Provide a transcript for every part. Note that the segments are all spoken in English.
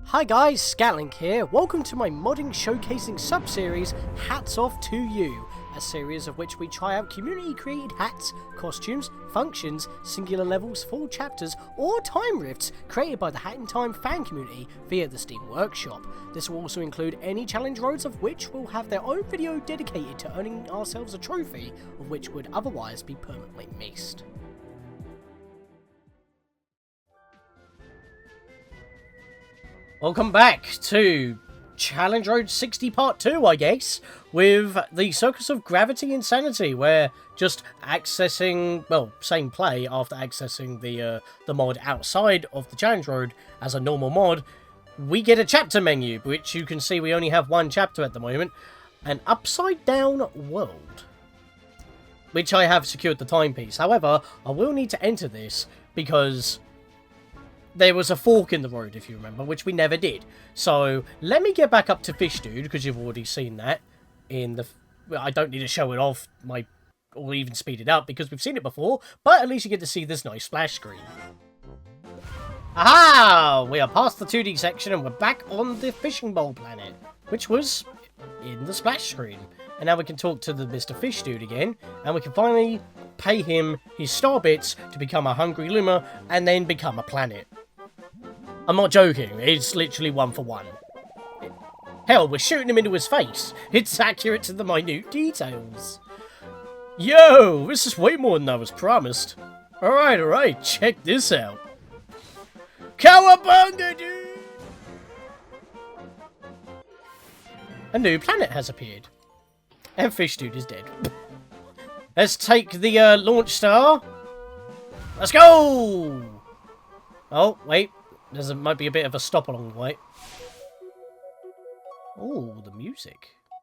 Hi guys, Scatlink here. Welcome to my modding showcasing sub-series, Hats Off to You, a series of which we try out community-created hats, costumes, functions, singular levels, full chapters, or time rifts created by the Hat in Time fan community via the Steam Workshop. This will also include any challenge roads of which will have their own video dedicated to earning ourselves a trophy, of which would otherwise be permanently missed. Welcome back to Challenge Road 60 Part 2, I guess, with the Circus of Gravity Insanity, where just accessing, well, same play after accessing the mod outside of the Challenge Road as a normal mod, we get a chapter menu, which you can see we only have one chapter at the moment, an upside down world, which I have secured the timepiece. However, I will need to enter this because there was a fork in the road, if you remember, which we never did. So, let me get back up to Fish Dude, because you've already seen that in the... Well, I don't need to show it off, or even speed it up, because we've seen it before, but at least you get to see this nice splash screen. Aha! We are past the 2D section, and we're back on the fishing bowl planet, which was in the splash screen. And now we can talk to the Mr. Fish Dude again, and we can finally pay him his star bits to become a hungry Luma, and then become a planet. I'm not joking, it's literally one for one. Hell, we're shooting him into his face. It's accurate to the minute details. Yo, this is way more than I was promised. Alright, check this out. Cowabunga, dude! A new planet has appeared. And Fish Dude is dead. Let's take the launch star. Let's go! Oh, wait. There might be a bit of a stop along the way. Oh, the music.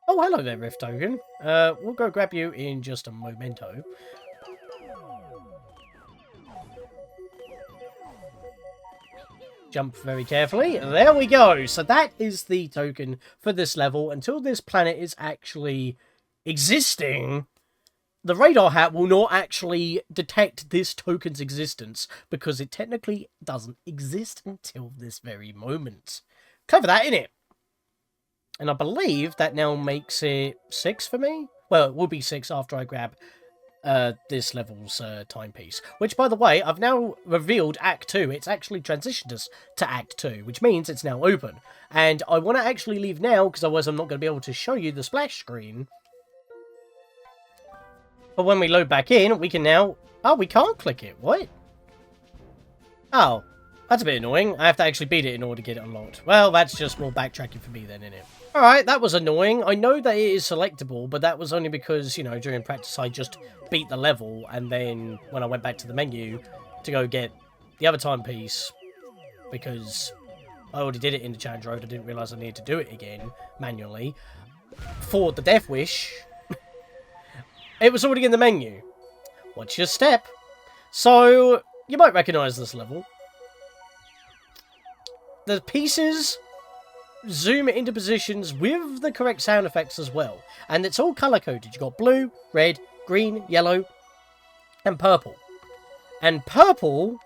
Oh, hello there, Rift Token. We'll go grab you in just a momento. Jump very carefully. There we go. So that is the token for this level. Until this planet is actually existing, the radar hat will not actually detect this token's existence, because it technically doesn't exist until this very moment. Clever that, innit? And I believe that now makes it 6 for me? Well, it will be 6 after I grab this level's timepiece. Which, by the way, I've now revealed Act 2. It's actually transitioned us to Act 2, which means it's now open. And I want to actually leave now, because otherwise I'm not going to be able to show you the splash screen. But when we load back in, we can now... Oh, we can't click it. What? Oh, that's a bit annoying. I have to actually beat it in order to get it unlocked. Well, that's just more backtracking for me then, isn't it? Alright, that was annoying. I know that it is selectable, but that was only because, you know, during practice I just beat the level, and then when I went back to the menu to go get the other timepiece, because I already did it in the challenge road, I didn't realise I needed to do it again, manually, for the Death Wish... It was already in the menu. Watch your step. So, you might recognise this level. The pieces zoom into positions with the correct sound effects as well. And it's all colour-coded. You've got blue, red, green, yellow, and purple. And purple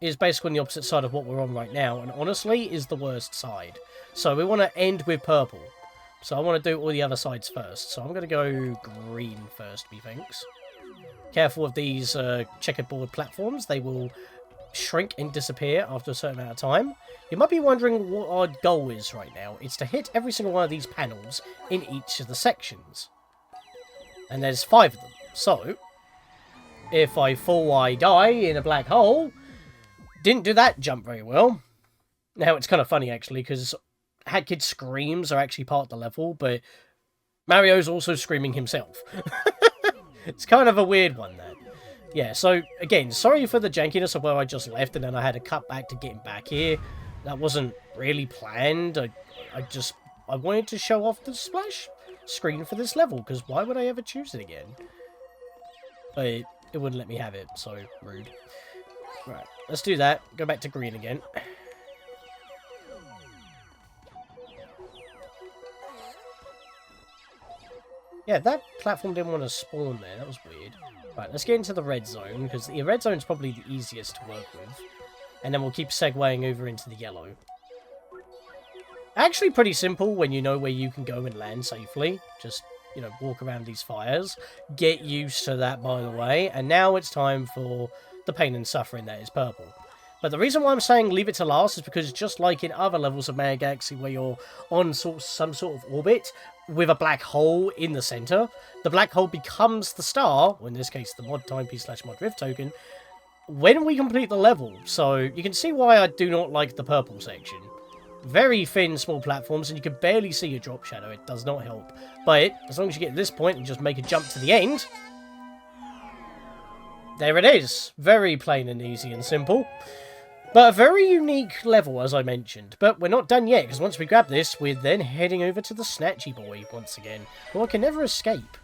is basically on the opposite side of what we're on right now, and honestly is the worst side. So we want to end with purple. So I want to do all the other sides first. So I'm going to go green first, methinks. Careful of these checkerboard platforms. They will shrink and disappear after a certain amount of time. You might be wondering what our goal is right now. It's to hit every single one of these panels in each of the sections. And there's 5 of them. So, if I fall, I die in a black hole. Didn't do that jump very well. Now, it's kind of funny, actually, because Hat Kid's screams are actually part of the level, but Mario's also screaming himself. It's kind of a weird one, that. Yeah, so, again, sorry for the jankiness of where I just left, and then I had to cut back to getting back here. That wasn't really planned. I wanted to show off the splash screen for this level, because why would I ever choose it again? But it wouldn't let me have it, so rude. Right, let's do that. Go back to green again. Yeah, that platform didn't want to spawn there. That was weird. Right, let's get into the red zone, because the red zone's probably the easiest to work with. And then we'll keep segueing over into the yellow. Actually pretty simple when you know where you can go and land safely. Just, you know, walk around these fires. Get used to that, by the way. And now it's time for the pain and suffering that is purple. But the reason why I'm saying leave it to last is because just like in other levels of Mario Galaxy where you're on some sort of orbit with a black hole in the center, the black hole becomes the star, or in this case the mod timepiece / mod rift token, when we complete the level. So you can see why I do not like the purple section. Very thin, small platforms, and you can barely see your drop shadow. It does not help. But as long as you get to this point and just make a jump to the end, there it is. Very plain and easy and simple. But a very unique level, as I mentioned. But we're not done yet, because once we grab this, we're then heading over to the Snatchy Boy once again, who I can never escape.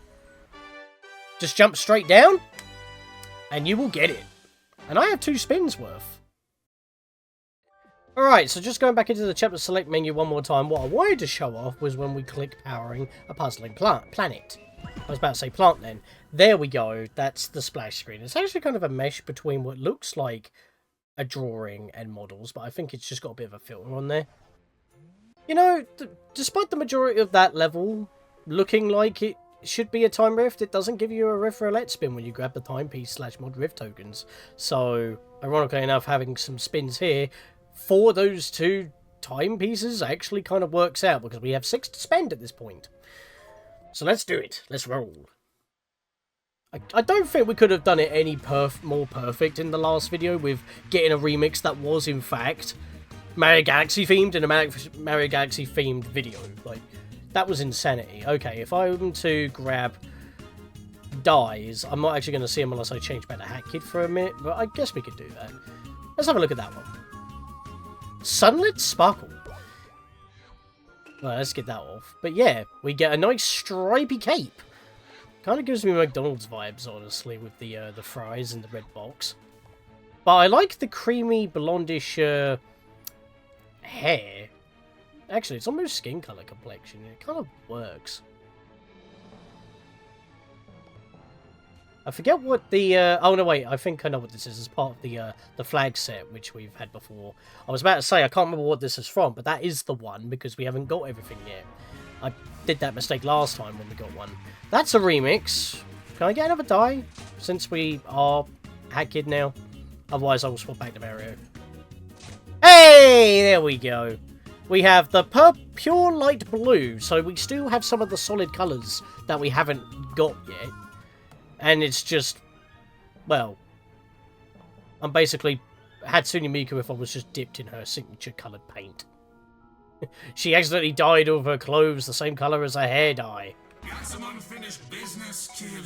Just jump straight down, and you will get it. And I have 2 spins worth. Alright, so just going back into the chapter select menu one more time, what I wanted to show off was when we click powering a puzzling planet. I was about to say plant then. There we go, that's the splash screen. It's actually kind of a mesh between what looks like a drawing and models, but I think it's just got a bit of a filter on there. You know, despite the majority of that level looking like it should be a time rift, it doesn't give you a Roulette spin when you grab the timepiece / mod rift tokens. So, ironically enough, having some spins here for those 2 timepieces actually kind of works out, because we have 6 to spend at this point. So let's do it. Let's roll. I don't think we could have done it any more perfect in the last video with getting a remix that was, in fact, Mario Galaxy themed in a Mario Galaxy themed video. Like, that was insanity. Okay, if I'm to grab Dies, I'm not actually going to see him unless I change back to Hat Kid for a minute, but I guess we could do that. Let's have a look at that one. Sunlit Sparkle. Well, let's get that off. But yeah, we get a nice stripy cape. Kind of gives me McDonald's vibes, honestly, with the fries and the red box. But I like the creamy, blondish hair. Actually, it's almost skin color complexion. It kind of works. I forget what the... oh, no, wait. I think I know what this is. It's part of the flag set, which we've had before. I was about to say, I can't remember what this is from, but that is the one, because we haven't got everything yet. I did that mistake last time when we got one. That's a remix. Can I get another die? Since we are Hat Kid now. Otherwise, I will swap back to Mario. Hey! There we go. We have the pure light blue, so we still have some of the solid colours that we haven't got yet. And it's just, well, I'm basically Hatsune Miku if I was just dipped in her signature coloured paint. She accidentally dyed all of her clothes the same colour as her hair dye. Got some unfinished business, kid.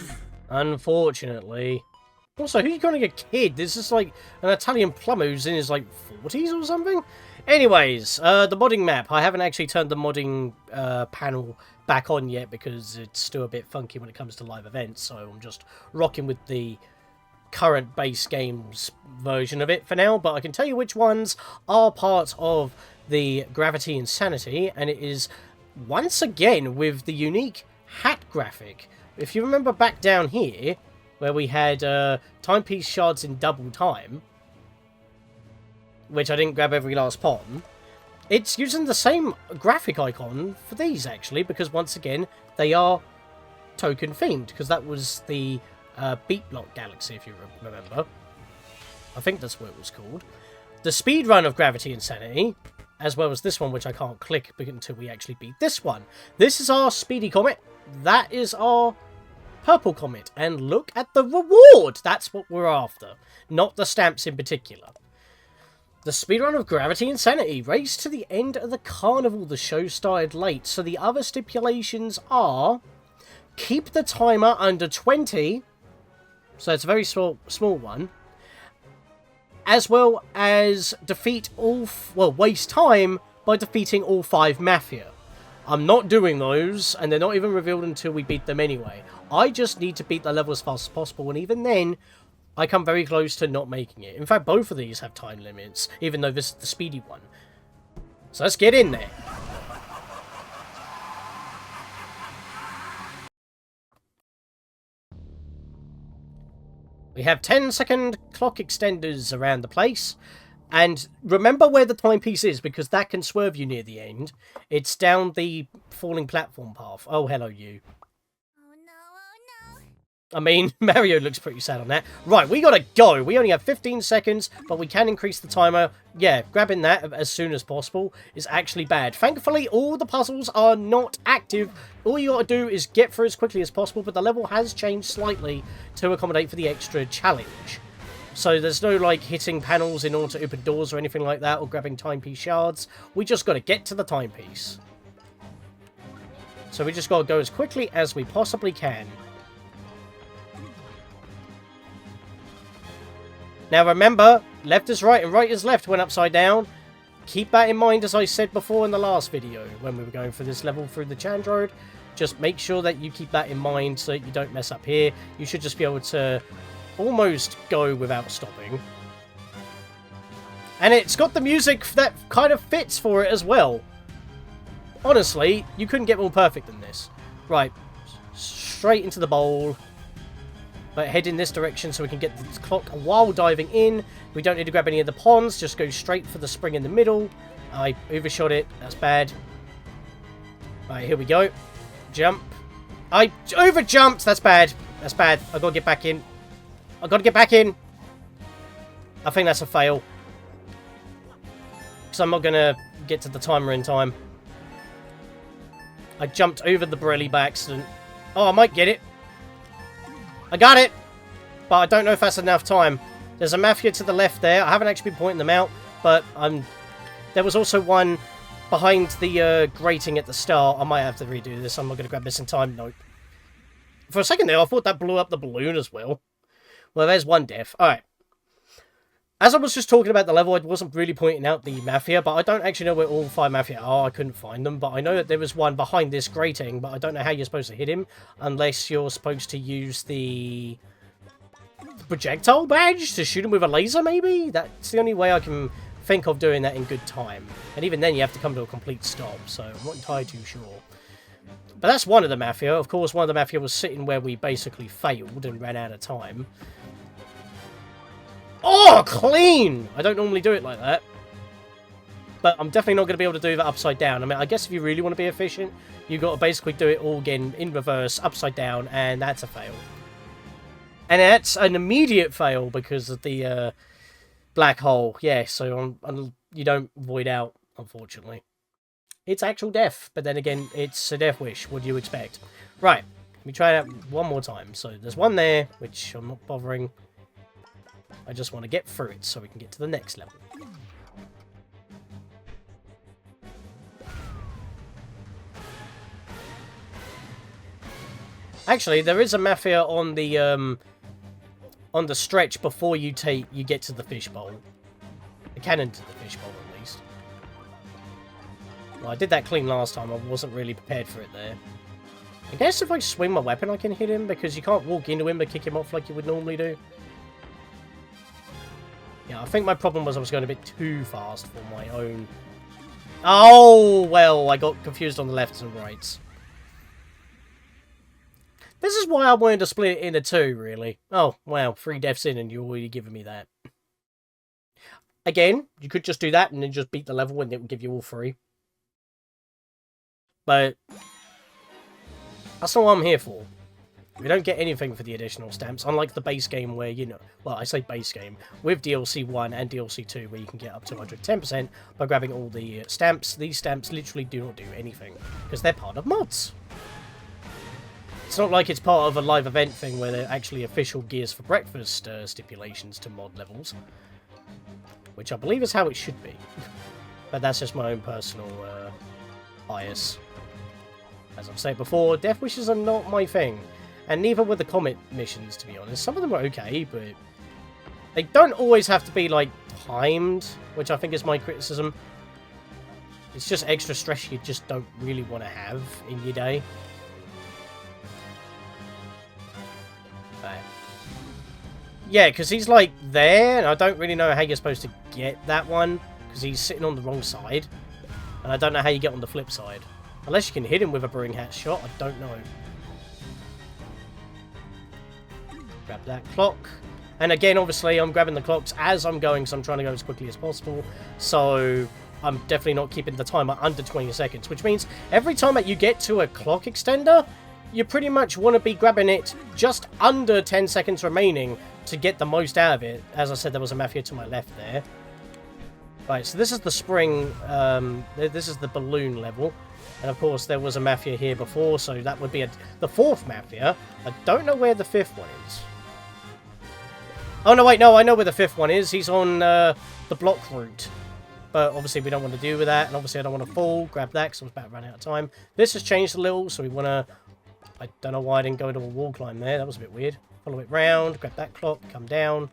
Unfortunately. Also, who's calling a kid? This is like an Italian plumber who's in his, like, 40s or something? Anyways, the modding map. I haven't actually turned the modding panel back on yet because it's still a bit funky when it comes to live events, so I'm just rocking with the current base games version of it for now, but I can tell you which ones are part of the Gravity Insanity, and it is once again with the unique hat graphic. If you remember back down here, where we had timepiece shards in double time, which I didn't grab every last Pon, it's using the same graphic icon for these, actually, because once again, they are token themed, because that was the Beat Block Galaxy, if you remember. I think that's what it was called. The speedrun of Gravity Insanity, as well as this one, which I can't click until we actually beat this one. This is our Speedy Comet. That is our Purple Comet. And look at the reward! That's what we're after. Not the stamps in particular. The speedrun of Gravity Insanity. Race to the end of the carnival. The show started late. So the other stipulations are... keep the timer under 20. So it's a very small one. As well as defeat all... well, waste time by defeating all 5 Mafia. I'm not doing those, and they're not even revealed until we beat them anyway. I just need to beat the level as fast as possible, and even then, I come very close to not making it. In fact, both of these have time limits, even though this is the speedy one. So let's get in there. We have 10-second clock extenders around the place. And remember where the timepiece is, because that can swerve you near the end. It's down the falling platform path. Oh, hello, you. Oh no, oh no. I mean, Mario looks pretty sad on that. Right, we gotta go. We only have 15 seconds, but we can increase the timer. Yeah, grabbing that as soon as possible is actually bad. Thankfully, all the puzzles are not active. All you gotta do is get through as quickly as possible, but the level has changed slightly to accommodate for the extra challenge. So there's no, like, hitting panels in order to open doors or anything like that, or grabbing timepiece shards. We just gotta get to the timepiece. So we just gotta go as quickly as we possibly can. Now remember, left is right and right is left when upside down. Keep that in mind, as I said before in the last video, when we were going for this level through the Chand Road. Just make sure that you keep that in mind so that you don't mess up here. You should just be able to almost go without stopping. And it's got the music that kind of fits for it as well. Honestly, you couldn't get more perfect than this. Right, straight into the bowl. But head in this direction so we can get the clock while diving in. We don't need to grab any of the Pons, just go straight for the spring in the middle. I overshot it, that's bad. Right, here we go. Jump. I overjumped, that's bad. That's bad, I've got to get back in. I've got to get back in. I think that's a fail. Because I'm not going to get to the timer in time. I jumped over the Borelli by accident. Oh, I might get it. I got it! But I don't know if that's enough time. There's a Mafia to the left there. I haven't actually been pointing them out, but there was also one behind the grating at the start. I might have to redo this. I'm not going to grab this in time. Nope. For a second there, I thought that blew up the balloon as well. Well, there's one death. Alright. As I was just talking about the level, I wasn't really pointing out the Mafia, but I don't actually know where all 5 Mafia are. I couldn't find them, but I know that there was one behind this grating, but I don't know how you're supposed to hit him, unless you're supposed to use the projectile badge to shoot him with a laser, maybe? That's the only way I can think of doing that in good time. And even then, you have to come to a complete stop, so I'm not entirely too sure. But that's one of the Mafia. Of course, one of the Mafia was sitting where we basically failed and ran out of time. Oh, clean! I don't normally do it like that. But I'm definitely not going to be able to do that upside down. I mean, I guess if you really want to be efficient, you've got to basically do it all again in reverse, upside down, and that's a fail. And that's an immediate fail because of the black hole. Yeah, so you don't void out, unfortunately. It's actual death, but then again, it's a death wish. What do you expect? Right, let me try it out one more time. So there's one there, which I'm not bothering. I just want to get through it so we can get to the next level. Actually, there is a Mafia on the stretch before you get to the fishbowl. The cannon to the fishbowl, at least. Well, I did that clean last time. I wasn't really prepared for it there. I guess if I swing my weapon, I can hit him, because you can't walk into him and kick him off like you would normally do. Yeah, I think my problem was I was going a bit too fast for my own... Oh, well, I got confused on the lefts and rights. This is why I wanted to split it into 2, really. Oh, wow, 3 deaths in and you're already giving me that. Again, you could just do that and then just beat the level and it would give you all 3. But that's not what I'm here for. We don't get anything for the additional stamps, unlike the base game where, you know... Well, I say base game. With DLC 1 and DLC 2, where you can get up to 110% by grabbing all the stamps. These stamps literally do not do anything, because they're part of mods. It's not like it's part of a live event thing where they're actually official Gears for Breakfast stipulations to mod levels. Which I believe is how it should be. But that's just my own personal bias. As I've said before, death wishes are not my thing. And neither were the Comet missions, to be honest. Some of them are okay, but they don't always have to be, like, timed, which I think is my criticism. It's just extra stress you just don't really want to have in your day. But yeah, because he's, like, there, and I don't really know how you're supposed to get that one, because he's sitting on the wrong side. And I don't know how you get on the flip side. Unless you can hit him with a Brewing Hat shot, I don't know. Grab that clock. And again, obviously, I'm grabbing the clocks as I'm going, so I'm trying to go as quickly as possible. So I'm definitely not keeping the timer under 20 seconds, which means every time that you get to a clock extender, you pretty much want to be grabbing it just under 10 seconds remaining to get the most out of it. As I said, there was a mafia to my left there. Right, so this is the spring, this is the balloon level. And of course, there was a mafia here before, so that would be the fourth mafia. I don't know where the fifth one is. Oh, no, wait, no, I know where the fifth one is. He's on the block route. But obviously, we don't want to do with that. And obviously, I don't want to fall. Grab that, because I was about to run out of time. This has changed a little, so we want to... I don't know why I didn't go into a wall climb there. That was a bit weird. Follow it round, grab that clock, come down,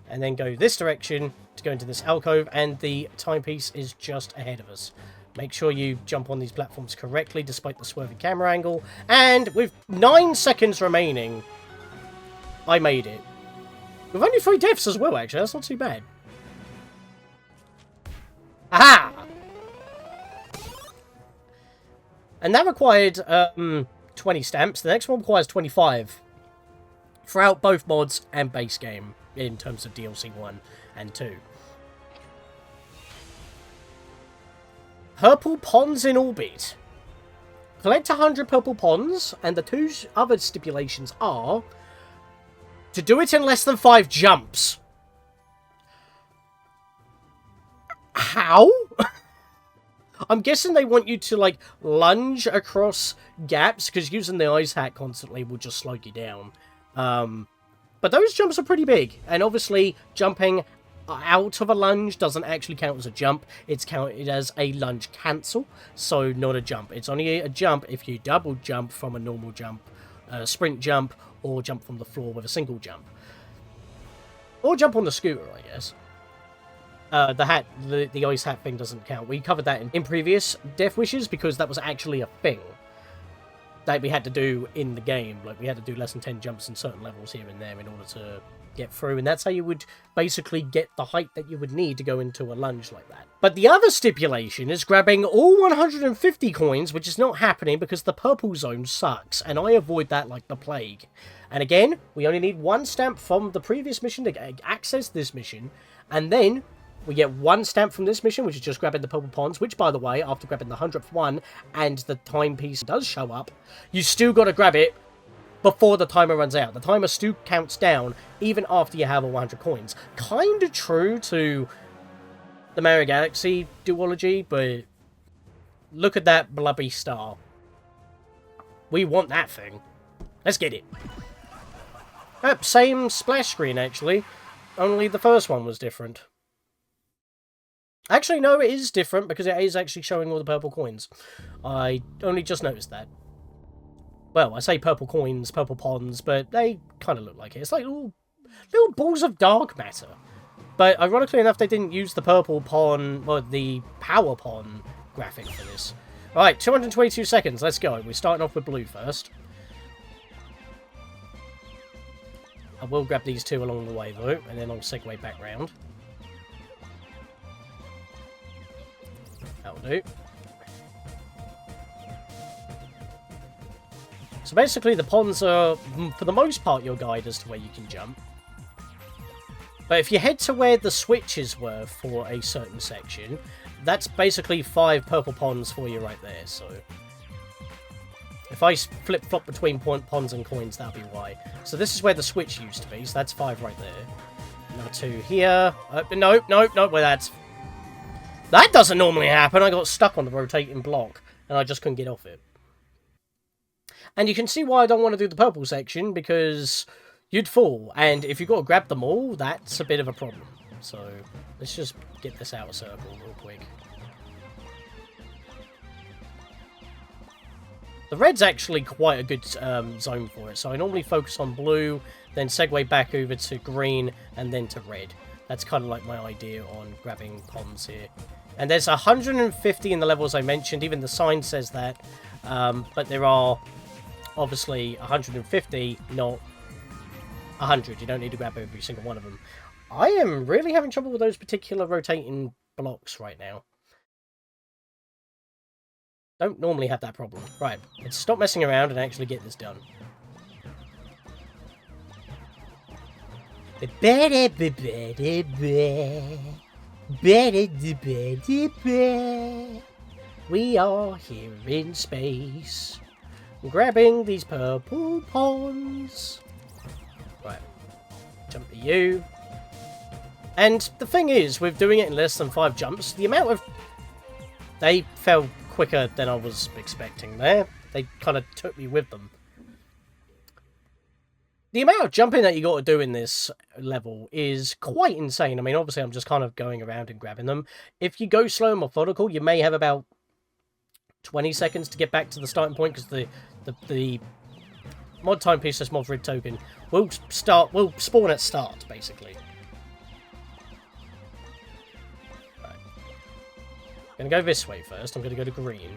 and then go this direction to go into this alcove. And the timepiece is just ahead of us. Make sure you jump on these platforms correctly, despite the swerving camera angle. And with 9 seconds remaining, I made it. With only 3 deaths as well, actually. That's not too bad. Aha! And that required 20 stamps. The next one requires 25. Throughout both mods and base game, in terms of DLC 1 and 2. Purple Pons in orbit. Collect 100 purple Pons, and the 2 other stipulations are... to do it in less than 5 jumps. How? I'm guessing they want you to, like, lunge across gaps, because using the ice hat constantly will just slow you down. But those jumps are pretty big, and obviously jumping out of a lunge doesn't actually count as a jump. It's counted as a lunge cancel, so not a jump. It's only a jump if you double jump from a normal jump, sprint jump, or jump from the floor with a single jump. Or jump on the scooter, I guess. The ice hat thing doesn't count. We covered that in previous Death Wishes, because that was actually a thing that we had to do in the game. Like, we had to do less than 10 jumps in certain levels here and there in order to get through, and that's how you would basically get the height that you would need to go into a lunge like that. But the other stipulation is grabbing all 150 coins, which is not happening because the purple zone sucks, and I avoid that like the plague. And again, we only need 1 stamp from the previous mission to access this mission, and then we get 1 stamp from this mission, which is just grabbing the purple Pons, which, by the way, after grabbing the 100th one, and the timepiece does show up, you still got to grab it before the timer runs out. The timer still counts down, even after you have all 100 coins. Kind of true to the Mario Galaxy duology, but look at that blubby star. We want that thing. Let's get it. Same splash screen, actually. Only the first one was different. Actually, no, it is different, because it is actually showing all the purple coins. I only just noticed that. Well, I say purple coins, purple Pons, but they kind of look like it. It's like little balls of dark matter. But ironically enough, they didn't use the purple Pon, or the power Pon graphic for this. Alright, 222 seconds, let's go. We're starting off with blue first. I will grab these 2 along the way, though, and then I'll segue back round. That'll do. So basically, the Pons are, for the most part, your guide as to where you can jump. But if you head to where the switches were for a certain section, that's basically 5 purple Pons for you right there, so... If I flip-flop between Pons and coins, that'll be why. So this is where the switch used to be, so that's 5 right there. Another 2 here. Nope, well that's... That doesn't normally happen. I got stuck on the rotating block, and I just couldn't get off it. And you can see why I don't want to do the purple section, because you'd fall. And if you've got to grab them all, that's a bit of a problem. So, let's just get this outer circle real quick. The red's actually quite a good zone for it. So I normally focus on blue, then segue back over to green, and then to red. That's kind of like my idea on grabbing Pons here. And there's 150 in the levels I mentioned. Even the sign says that. But there are... obviously 150, not 100. You don't need to grab every single one of them. I am really having trouble with those particular rotating blocks right now. Don't normally have that problem. Right, let's stop messing around and actually get this done. We are here in space, grabbing these purple pons. Right, jump to you. And the thing is, with doing it in less than 5 jumps, the amount of... They fell quicker than I was expecting there. They kind of took me with them. The amount of jumping that you got to do in this level is quite insane. I mean, obviously, I'm just kind of going around and grabbing them. If you go slow and methodical, you may have about 20 seconds to get back to the starting point, because the mod timepiece, this mod rid token, will spawn at start, basically. Right. I'm going to go this way first. I'm going to go to green.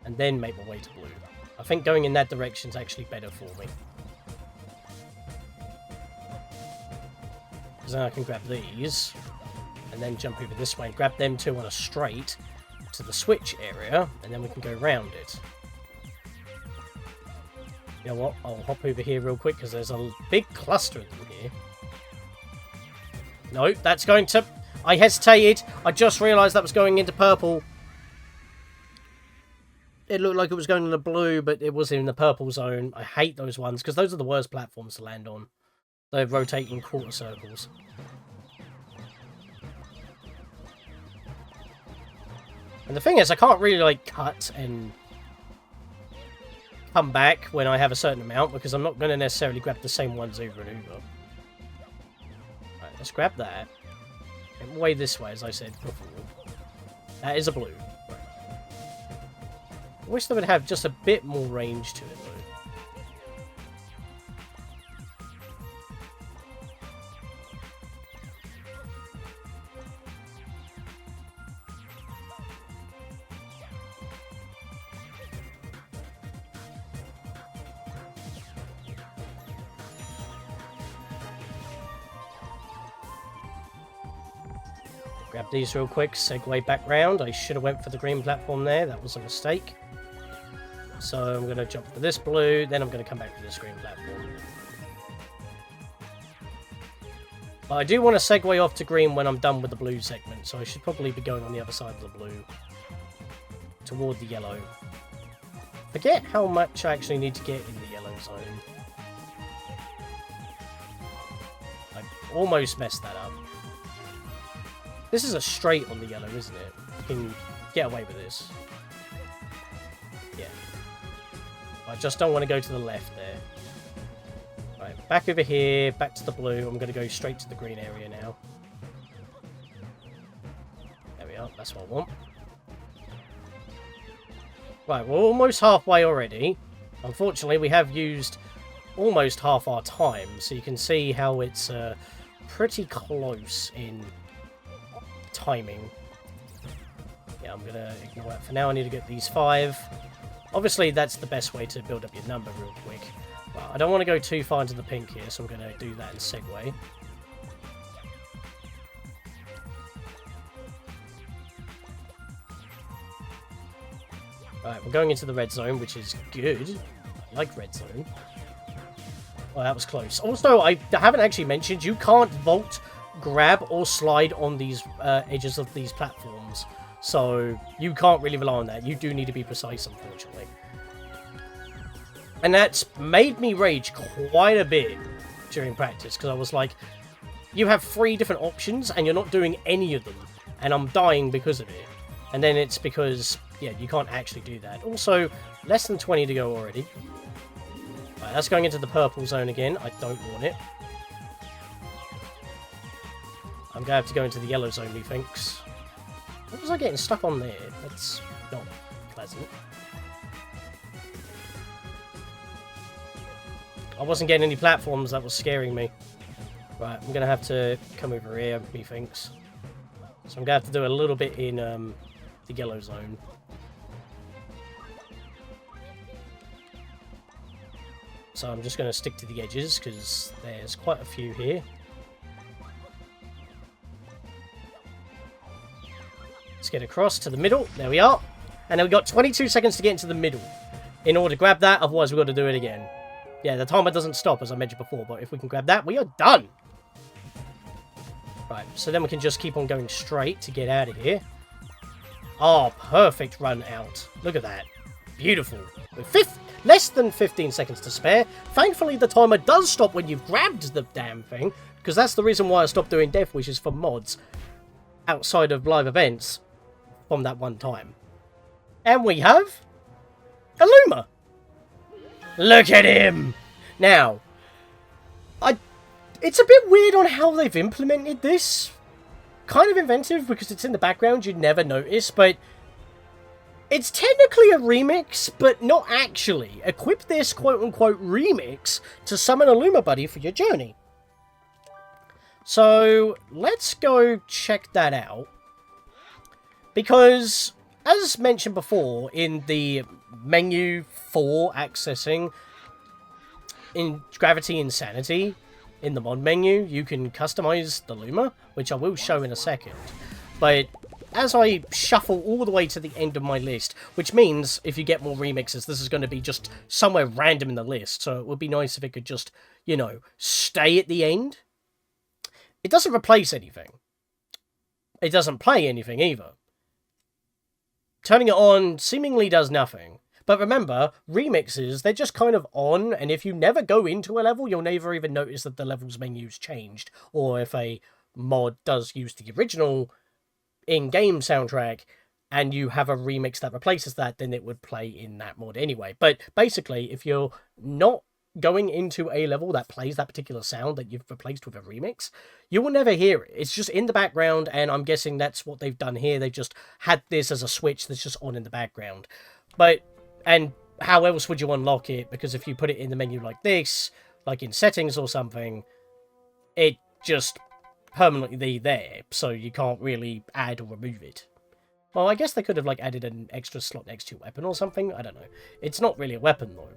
And then make my way to blue. I think going in that direction is actually better for me. Because then I can grab these, and then jump over this way and grab them two on a straight to the switch area, and then we can go around it. You know what? I'll hop over here real quick, because there's a big cluster of them here. No, that's going to... I hesitated. I just realised that was going into purple. It looked like it was going into blue, but it was in the purple zone. I hate those ones, because those are the worst platforms to land on. They're rotating quarter circles. And the thing is, I can't really, like, cut and come back when I have a certain amount, because I'm not going to necessarily grab the same ones over and over. Right, let's grab that. And way this way, as I said before. That is a blue. Right. I wish they would have just a bit more range to it, though. Grab these real quick, segue back round. I should have went for the green platform there, that was a mistake. So I'm going to jump for this blue, then I'm going to come back to this green platform. But I do want to segue off to green when I'm done with the blue segment, so I should probably be going on the other side of the blue. Toward the yellow. Forget how much I actually need to get in the yellow zone. I almost messed that up. This is a straight on the yellow, isn't it? You can get away with this. Yeah. I just don't want to go to the left there. Right, back over here, back to the blue. I'm going to go straight to the green area now. There we are, that's what I want. Right, we're almost halfway already. Unfortunately, we have used almost half our time, so you can see how it's pretty close in timing. Yeah, I'm going to ignore that for now. I need to get these 5. Obviously, that's the best way to build up your number real quick. Well, I don't want to go too far into the pink here, so I'm going to do that in segue. Alright, we're going into the red zone, which is good. I like red zone. Well, that was close. Also, I haven't actually mentioned, you can't vault, grab, or slide on these edges of these platforms. So, you can't really rely on that. You do need to be precise, unfortunately. And that's made me rage quite a bit during practice, because I was like, you have 3 different options, and you're not doing any of them. And I'm dying because of it. And then it's because, yeah, you can't actually do that. Also, less than 20 to go already. Right, that's going into the purple zone again. I don't want it. I'm going to have to go into the yellow zone, methinks. What was I getting stuck on there? That's not pleasant. I wasn't getting any platforms, that was scaring me. Right, I'm going to have to come over here, methinks. So I'm going to have to do a little bit in the yellow zone. So I'm just going to stick to the edges, because there's quite a few here. Let's get across to the middle. There we are. And then we've got 22 seconds to get into the middle in order to grab that, otherwise we've got to do it again. Yeah, the timer doesn't stop, as I mentioned before, but if we can grab that, we are done! Right, so then we can just keep on going straight to get out of here. Oh, perfect run out. Look at that. Beautiful. With less than 15 seconds to spare. Thankfully, the timer does stop when you've grabbed the damn thing, because that's the reason why I stopped doing Death Wishes for mods outside of live events from that one time. And we have a Luma. Look at him! Now, it's a bit weird on how they've implemented this. Kind of inventive because it's in the background, you'd never notice, but it's technically a remix, but not actually. Equip this quote-unquote remix to summon a Luma buddy for your journey. So, let's go check that out. Because, as mentioned before, in the menu for accessing in Gravity Insanity, in the mod menu, you can customize the Luma, which I will show in a second. But as I shuffle all the way to the end of my list, which means if you get more remixes, this is going to be just somewhere random in the list. So it would be nice if it could just, you know, stay at the end. It doesn't replace anything. It doesn't play anything either. Turning it on seemingly does nothing. But remember, remixes, they're just kind of on, and if you never go into a level, you'll never even notice that the level's menu's changed. Or if a mod does use the original in-game soundtrack, and you have a remix that replaces that, then it would play in that mod anyway. But basically, if you're not going into a level that plays that particular sound that you've replaced with a remix, you will never hear it. It's just in the background, and I'm guessing that's what they've done here. They've just had this as a switch that's just on in the background. And how else would you unlock it? Because if you put it in the menu like this, like in settings or something, it just permanently there, so you can't really add or remove it. Well, I guess they could have like added an extra slot next to your weapon or something. I don't know. It's not really a weapon though.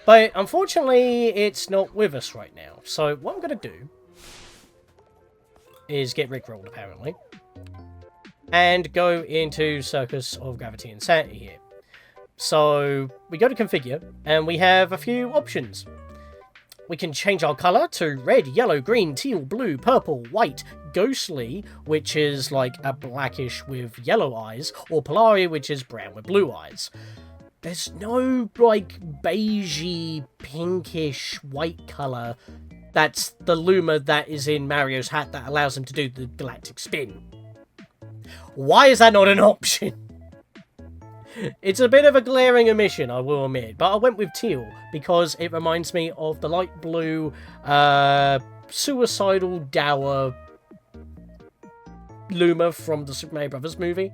But unfortunately, it's not with us right now. So what I'm going to do is get rickrolled apparently, and go into Circus of Gravity Insanity here. So, we go to Configure, and we have a few options. We can change our colour to red, yellow, green, teal, blue, purple, white, ghostly, which is like a blackish with yellow eyes, or polari, which is brown with blue eyes. There's no, like, beigey, pinkish, white colour that's the Luma that is in Mario's hat that allows him to do the galactic spin. Why is that not an option? It's a bit of a glaring omission, I will admit, but I went with teal because it reminds me of the light blue, suicidal, dour Luma from the Super Mario Bros. Movie.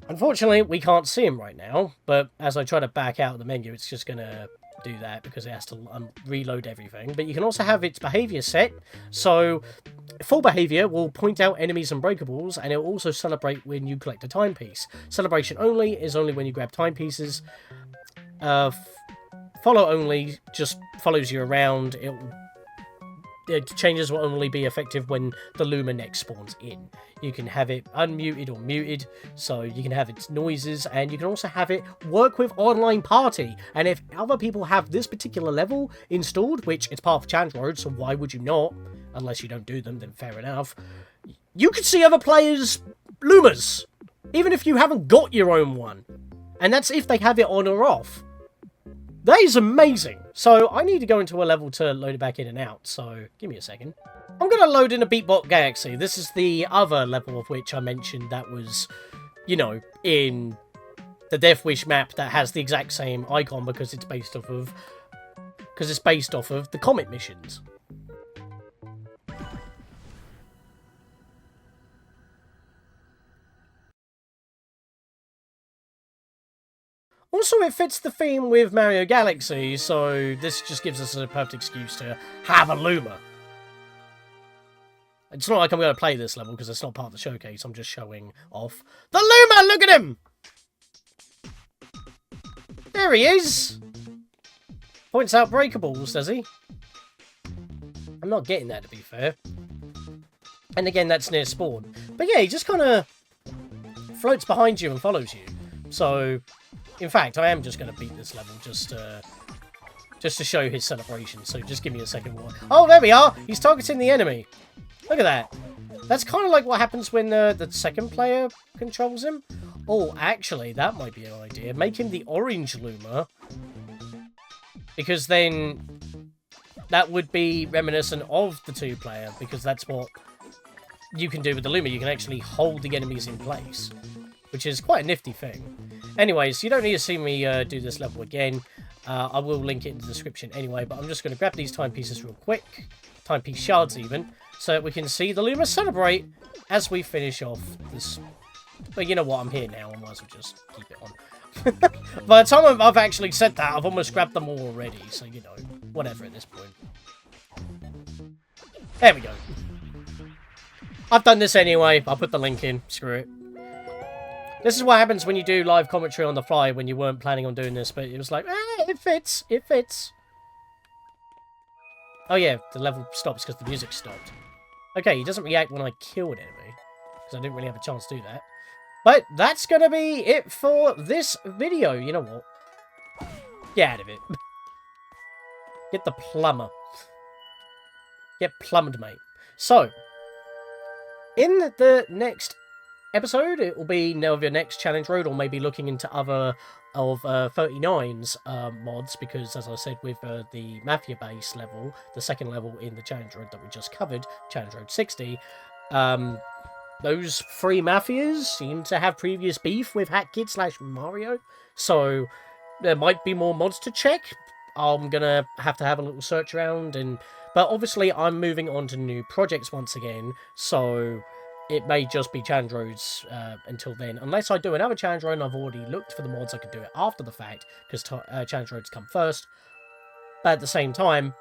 Unfortunately, we can't see him right now, but as I try to back out of the menu, it's just going to do that because it has to reload everything. But you can also have its behaviour set, so full behaviour will point out enemies and breakables, and it will also celebrate when you collect a timepiece. Celebration only is only when you grab timepieces. Follow only just follows you around. It changes will only be effective when the Luma next spawns in. You can have it unmuted or muted, so you can have its noises, and you can also have it work with online party. And if other people have this particular level installed, which it's part of Challenge Road, so why would you not? Unless you don't do them, then fair enough. You could see other players' Lumas, even if you haven't got your own one. And that's if they have it on or off. That is amazing. So I need to go into a level to load it back in and out, so give me a second. I'm going to load in a Beatbot Galaxy. This is the other level of which I mentioned that was, you know, in the Death Wish map that has the exact same icon because it's based off of the Comet missions. Also, it fits the theme with Mario Galaxy, so this just gives us a perfect excuse to have a Luma. It's not like I'm going to play this level because it's not part of the showcase, I'm just showing off the Luma! Look at him! There he is! Points out breakables, does he? I'm not getting that, to be fair. And again, that's near spawn. But yeah, he just kind of floats behind you and follows you. So, in fact, I am just going to beat this level just just to show his celebration. So just give me a second. Oh, there we are. He's targeting the enemy. Look at that. That's kind of like what happens when the second player controls him. Oh, actually, that might be an idea. Make him the orange Luma. Because then that would be reminiscent of the two-player. Because that's what you can do with the Luma. You can actually hold the enemies in place. Which is quite a nifty thing. Anyways, you don't need to see me do this level again. I will link it in the description anyway. But I'm just going to grab these timepieces real quick. Timepiece shards even. So that we can see the Luma celebrate as we finish off this. But you know what, I'm here now, I might as well just keep it on. By the time I've actually said that, I've almost grabbed them all already, so you know, whatever at this point. There we go. I've done this anyway, I'll put the link in, screw it. This is what happens when you do live commentary on the fly when you weren't planning on doing this, but it was like, it fits, it fits. Oh yeah, the level stops because the music stopped. Okay, he doesn't react when I kill an enemy, because I didn't really have a chance to do that. But that's going to be it for this video. You know what? Get out of it. Get the plumber. Get plumbed, mate. So, in the next episode, it will be your next challenge road, or maybe looking into other of 39's mods, because as I said, with the Mafia base level, the second level in the challenge road that we just covered, challenge road 60, those three Mafias seem to have previous beef with Hat Kid / Mario, so there might be more mods to check. I'm gonna have to have a little search around, but obviously I'm moving on to new projects once again, so it may just be challenge roads until then. Unless I do another challenge road and I've already looked for the mods, I could do it after the fact, because challenge roads come first. But at the same time,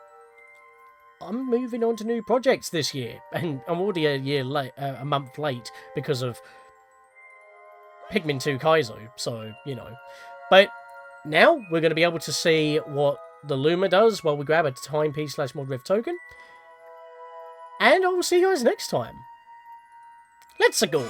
I'm moving on to new projects this year, and I'm already a month late because of Pikmin 2 Kaizo, so, you know. But now we're going to be able to see what the Luma does while we grab a timepiece / mod rift token. And I will see you guys next time. Let's go!